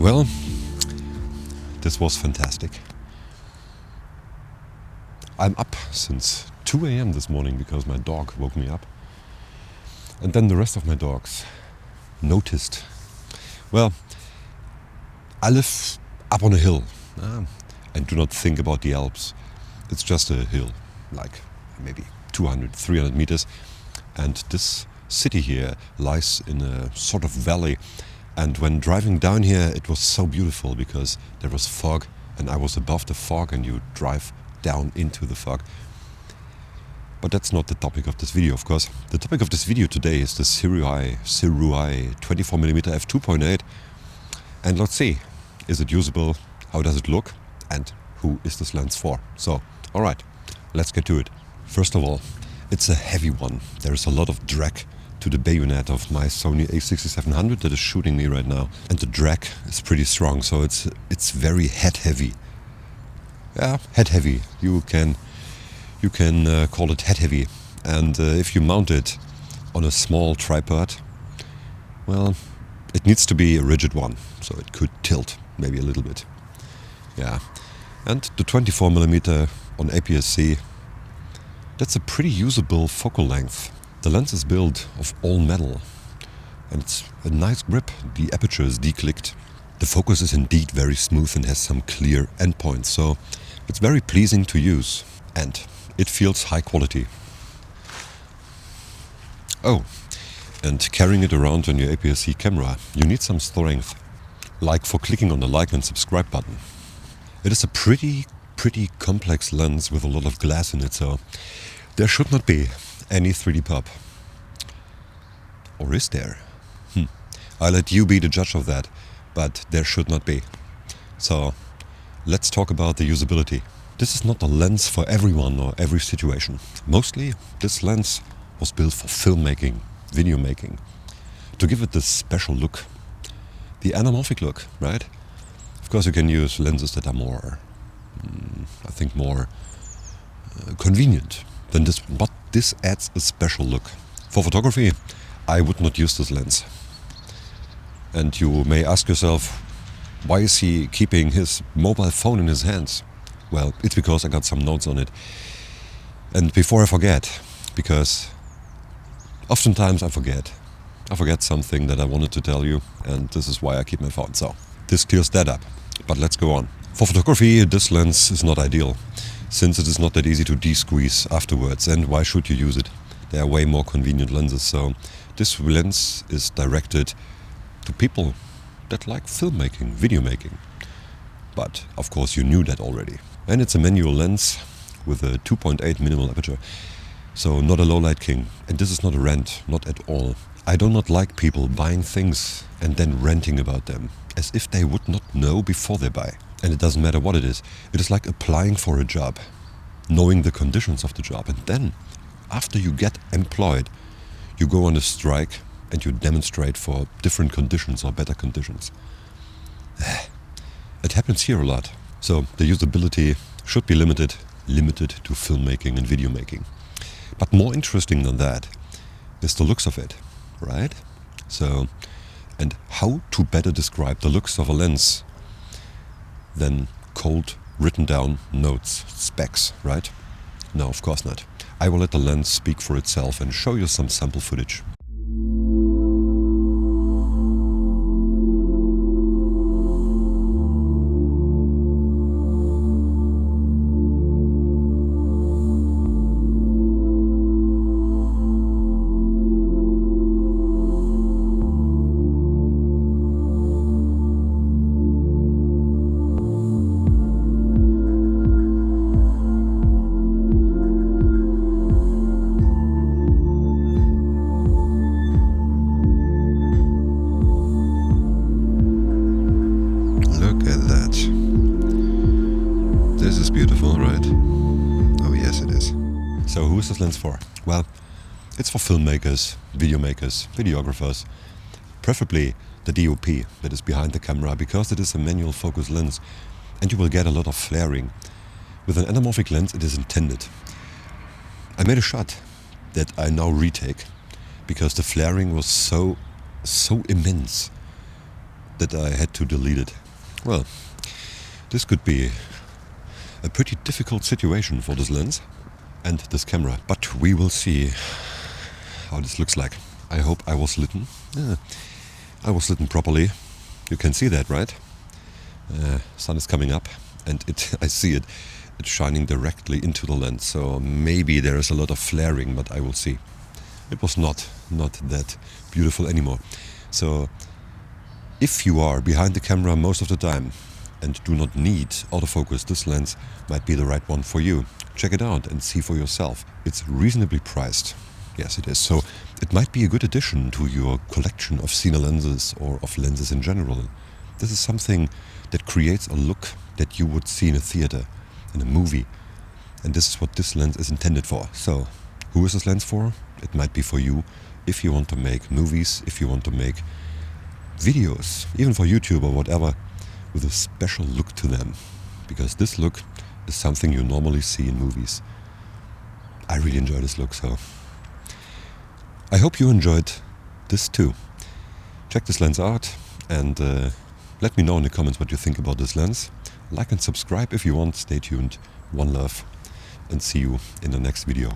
Well, this was fantastic. I'm up since 2 a.m. this morning because my dog woke me up. And then the rest of my dogs noticed. Well, I live up on a hill and do not think about the Alps. It's just a hill, like maybe 200, 300 meters. And this city here lies in a sort of valley. And when driving down here, it was so beautiful because there was fog and I was above the fog and you drive down into the fog. But that's not the topic of this video, of course. The topic of this video today is the Sirui 24mm f2.8. And let's see, is it usable? How does it look? And who is this lens for? So, alright, let's get to it. First of all, it's a heavy one. There's a lot of drag to the bayonet of my Sony a6700 that is shooting me right now. And the drag is pretty strong, so it's very head heavy. Yeah, head heavy. You can call it head heavy. And if you mount it on a small tripod, well, it needs to be a rigid one, so it could tilt maybe a little bit. Yeah, and the 24mm on APS-C, that's a pretty usable focal length. The lens is built of all metal and it's a nice grip. The aperture is declicked. The focus is indeed very smooth and has some clear endpoints, so it's very pleasing to use and it feels high quality. Oh, and carrying it around on your APS-C camera, you need some strength, like for clicking on the like and subscribe button. It is a pretty complex lens with a lot of glass in it, so there should not be any 3D pop. Or is there? I'll let you be the judge of that, but there should not be. So let's talk about the usability. This is not a lens for everyone or every situation. Mostly this lens was built for filmmaking, video making, to give it this special look. The anamorphic look, right? Of course you can use lenses that are more, I think more convenient than this one, but this adds a special look. For photography, I would not use this lens. And you may ask yourself, why is he keeping his mobile phone in his hands? Well, it's because I got some notes on it. And before I forget, because oftentimes I forget something that I wanted to tell you, and this is why I keep my phone. So this clears that up. But let's go on. For photography, this lens is not ideal, since it is not that easy to de-squeeze afterwards. And why should you use it? There are way more convenient lenses. So this lens is directed to people that like filmmaking, video making. But of course you knew that already. And it's a manual lens with a 2.8 minimal aperture. So not a low light king. And this is not a rant, not at all. I do not like people buying things and then ranting about them, as if they would not know before they buy. And it doesn't matter what it is. It is like applying for a job, knowing the conditions of the job. And then, after you get employed, you go on a strike and you demonstrate for different conditions or better conditions. It happens here a lot. So the usability should be limited to filmmaking and video making. But more interesting than that is the looks of it, right? So, and how to better describe the looks of a lens than cold, written down notes, specs, right? No, of course not. I will let the lens speak for itself and show you some sample footage. This is beautiful, right? Oh yes, it is. So who is this lens for? Well, it's for filmmakers, video makers, videographers, preferably the DOP that is behind the camera, because it is a manual focus lens and you will get a lot of flaring. With an anamorphic lens it is intended. I made a shot that I now retake because the flaring was so immense. that I had to delete it. Well, this could be a pretty difficult situation for this lens and this camera, but we will see how this looks like. I hope I was lit. I was lit properly. You can see that, right? Sun is coming up, and I see it. It's shining directly into the lens. So maybe there is a lot of flaring, but I will see. It was not that beautiful anymore. So if you are behind the camera most of the time and do not need autofocus, this lens might be the right one for you. Check it out and see for yourself. It's reasonably priced. Yes, it is. So it might be a good addition to your collection of Cine lenses or of lenses in general. This is something that creates a look that you would see in a theater, in a movie. And this is what this lens is intended for. So who is this lens for? It might be for you if you want to make movies, if you want to make videos, even for YouTube or whatever, with a special look to them. Because this look is something you normally see in movies. I really enjoy this look, so I hope you enjoyed this too. Check this lens out and let me know in the comments what you think about this lens. Like and subscribe if you want. Stay tuned. One love and see you in the next video.